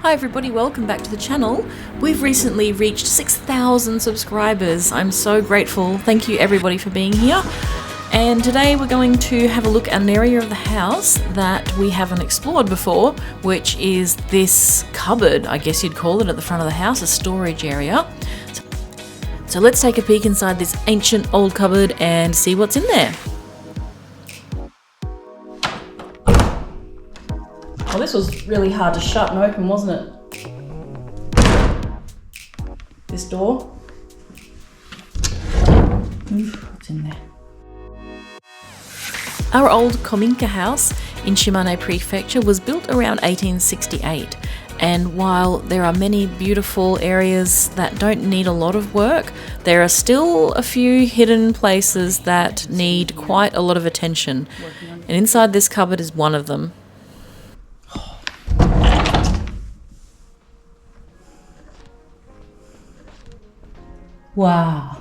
Hi everybody, welcome back to the channel. We've recently reached 6,000 subscribers. I'm so grateful. Thank you everybody for being here. And today we're going to have a look at an area of the house that we haven't explored before, which is this cupboard, I guess you'd call it, at the front of the house, a storage area. So let's take a peek inside this ancient old cupboard and see what's in there. Well, this was really hard to shut and open, wasn't it? This door. Oof, what's in there? Our old kominka house in Shimane Prefecture was built around 1868, and while there are many beautiful areas that don't need a lot of work, there are still a few hidden places that need quite a lot of attention, and inside this cupboard is one of them. Wow.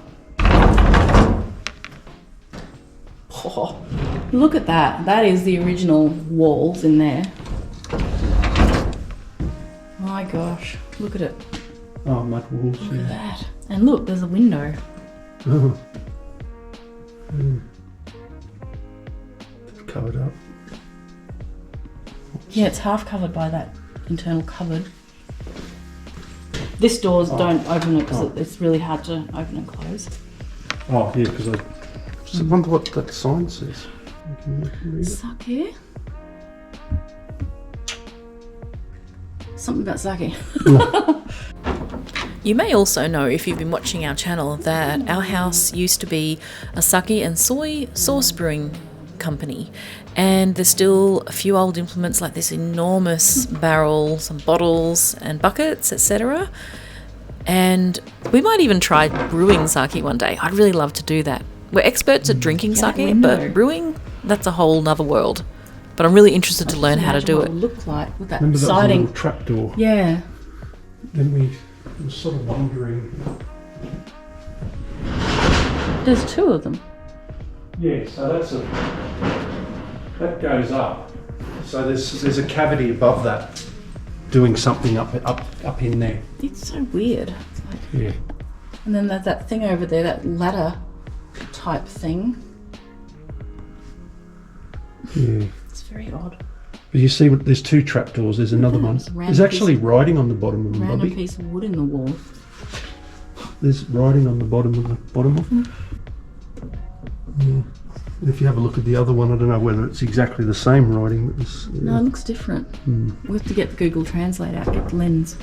Oh, look at that. That is the original walls in there. My gosh, look at it. Oh, mud walls. Look at that. And look, there's a window. Oh. Covered up. Yeah, it's half covered by that internal cupboard. This doors don't open it because it's really hard to open and close. Oh, yeah, because I just wonder what that sign says. Can you read it? Sake? Something about sake. You may also know, if you've been watching our channel, that our house used to be a sake and soy sauce brewing company, and there's still a few old implements like this enormous barrel, some bottles and buckets, etc. And we might even try brewing sake one day. I'd really love to do that. We're experts at drinking sake, but brewing, that's a whole nother world. But I'm really interested to learn how to do it. What it looked like with that Remember that siding. little trapdoor? Yeah. Then we were sort of wondering. There's two of them. Yeah, so that goes up. So there's a cavity above that, doing something up in there. It's so weird. It's like, Yeah. and then there's that thing over there, that ladder type thing. Yeah. It's very odd. But you see, there's two trapdoors. There's another one. There's actually writing on the bottom of them, Random Bobby. piece of wood in the wall. There's writing on the bottom of them. Yeah. And if you have a look at the other one, I don't know whether it's exactly the same writing. But No, it looks different. We have to get the Google Translate out, get the lens.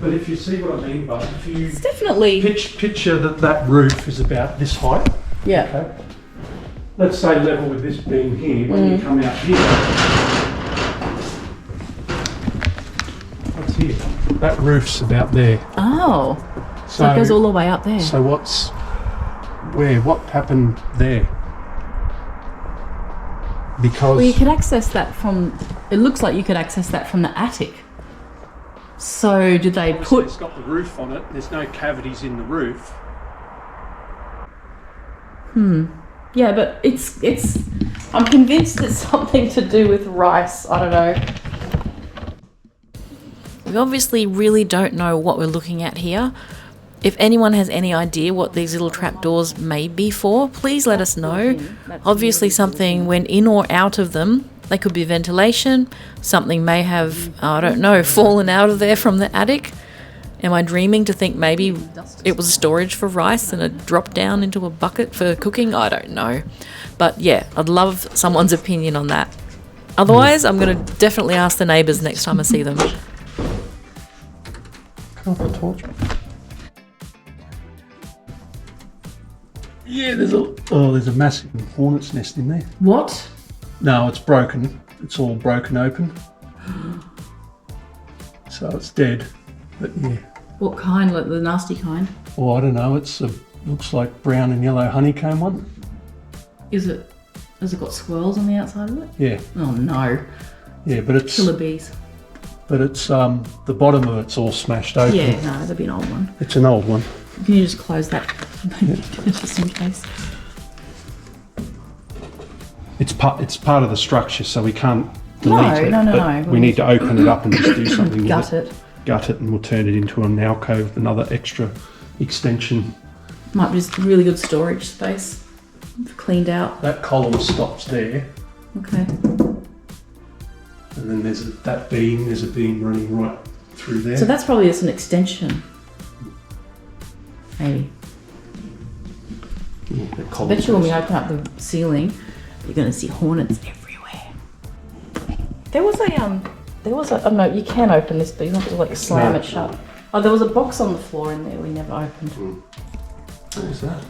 But if you see what I mean, but if you It's definitely... picture that roof is about this height. Yeah. Okay. Let's say level with this beam here. When you come out here, what's here? That roof's about there. Oh. So it goes all the way up there. So what happened there? Because Well, you could access that from... It looks like you could access that from the attic. So did they put... It's got the roof on it. There's no cavities in the roof. Yeah, but it's... I'm convinced it's something to do with rice. I don't know. We obviously really don't know what we're looking at here. If anyone has any idea what these little trapdoors may be for, please let us know. Obviously something went in or out of them. They could be ventilation. Something may have, I don't know, fallen out of there from the attic. Am I dreaming to think maybe it was storage for rice and it dropped down into a bucket for cooking? I don't know. But yeah, I'd love someone's opinion on that. Otherwise, I'm going to definitely ask the neighbours next time I see them. Come off the torch. Yeah, there's a massive hornet's nest in there. What? No, it's broken. It's all broken open. So it's dead. But yeah. What kind? Like the nasty kind? Oh, I don't know. It's looks like brown and yellow honeycomb one. Has it got swirls on the outside of it? Yeah. Oh no. Yeah, but it's Killer bees. The bottom of it's all smashed open. Yeah, no, that'd be an old one. It's an old one. Can you just close that? Just in case. It's part of the structure, so we can't delete it. No. But we need to open it up and just do something with Gut it. gut it and we'll turn it into an alcove, another extra extension. Might be just really good storage space. Cleaned out. That column stops there. Okay. And then there's that beam, there's a beam running right through there. So that's probably just an extension. Maybe. Yeah, that I column bet you when we goes- open up the ceiling, you're going to see hornets everywhere. There was a, oh no, you can open this, but you have to like slam No. it shut. Oh, there was a box on the floor in there we never opened. What is that?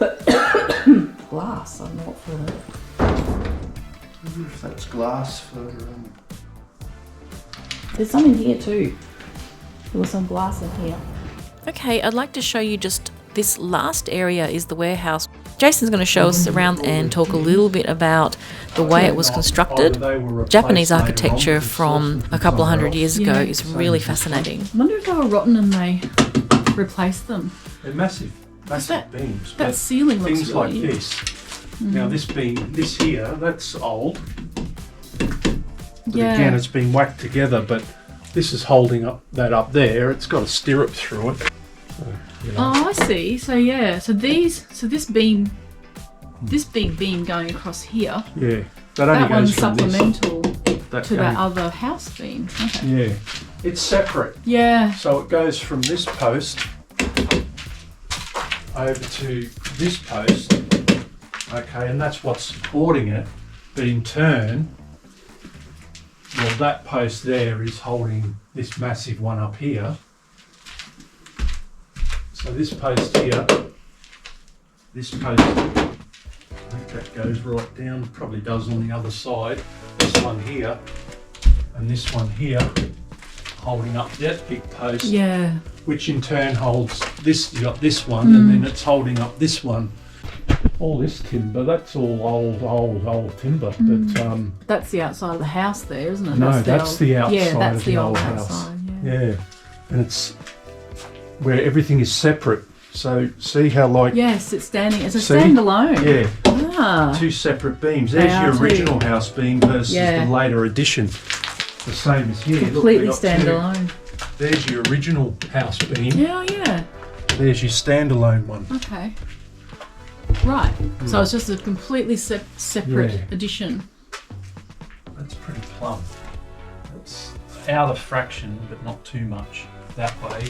Glass, I don't know what for. I wonder if that's glass for... There's some in here too. There was some glass in here. Okay, I'd like to show you just this last area is the warehouse. Jason's going to show us around and talk a little bit about the way it was constructed. Japanese architecture from a couple of hundred years ago is really fascinating. I wonder if they were rotten and they replaced them. They're massive beams. That but ceiling looks things like really... this. Now this beam, this here, that's old. But Yeah. again, it's been whacked together, but this is holding up that up there. It's got a stirrup through it. So, you know. Oh, I see. So yeah, so this beam, this big beam going across here, Yeah, that only that one's goes from supplemental this. to that other house beam. Okay. Yeah, it's separate. Yeah. So it goes from this post over to this post. Okay, and that's what's supporting it. But in turn, well, that post there is holding this massive one up here. So this post here, this post, I think that goes right down, probably does on the other side. This one here, and this one here, holding up that big post, Yeah. which in turn holds this, you got this one, and then it's holding up this one. All this timber, that's all old timber, but That's the outside of the house there, isn't it? no, that's the outside Yeah, that's of the the old old house. outside. Yeah. Yeah, and it's where everything is separate. So see how like Yes, it's standing. It's a See? standalone. yeah, Ah. two separate beams. They There's are your too. original house beam versus Yeah. the later addition. The same as here. Look, Completely we've got two. standalone. There's your original house beam. Yeah, yeah. There's your standalone one. Okay. Right. So it's just a completely separate Yeah. addition. That's pretty plumb. It's out of fraction, but not too much that way.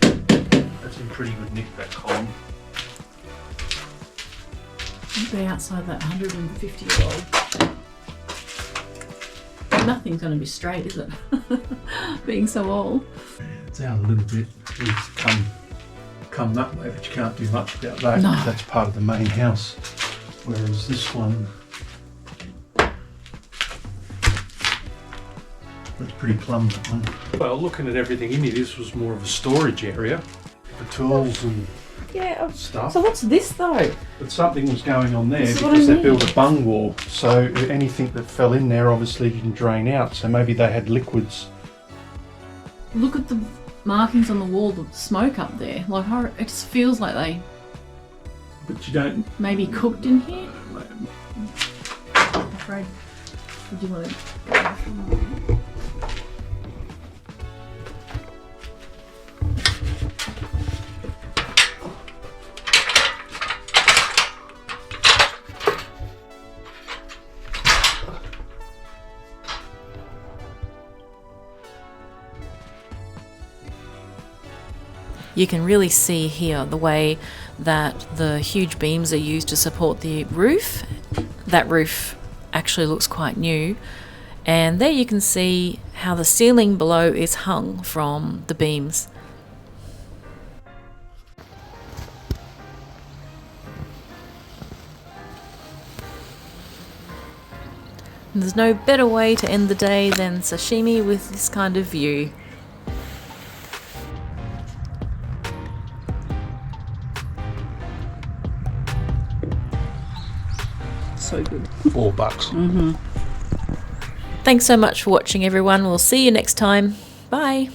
That's in pretty good nick, that column. Be outside that 150-year-old. Nothing's going to be straight, is it? Being so old. It's out a little bit. It's come that way, but you can't do much about that. No. 'Cause that's part of the main house. Whereas this one, that's pretty plumb, that one. Well, looking at everything in here, this was more of a storage area for tools and Yeah. stuff. So what's this though? But something was going on there This is what because I they built mean. a bung wall. So anything that fell in there obviously didn't drain out. So maybe they had liquids. Look at the markings on the wall, the smoke up there. Like, it just feels like they But you don't. maybe cooked in here. I'm afraid. Would you want to go? You can really see here the way that the huge beams are used to support the roof. That roof actually looks quite new. And there you can see how the ceiling below is hung from the beams. And there's no better way to end the day than sashimi with this kind of view. So good. $4. Thanks so much for watching, everyone. We'll see you next time. Bye.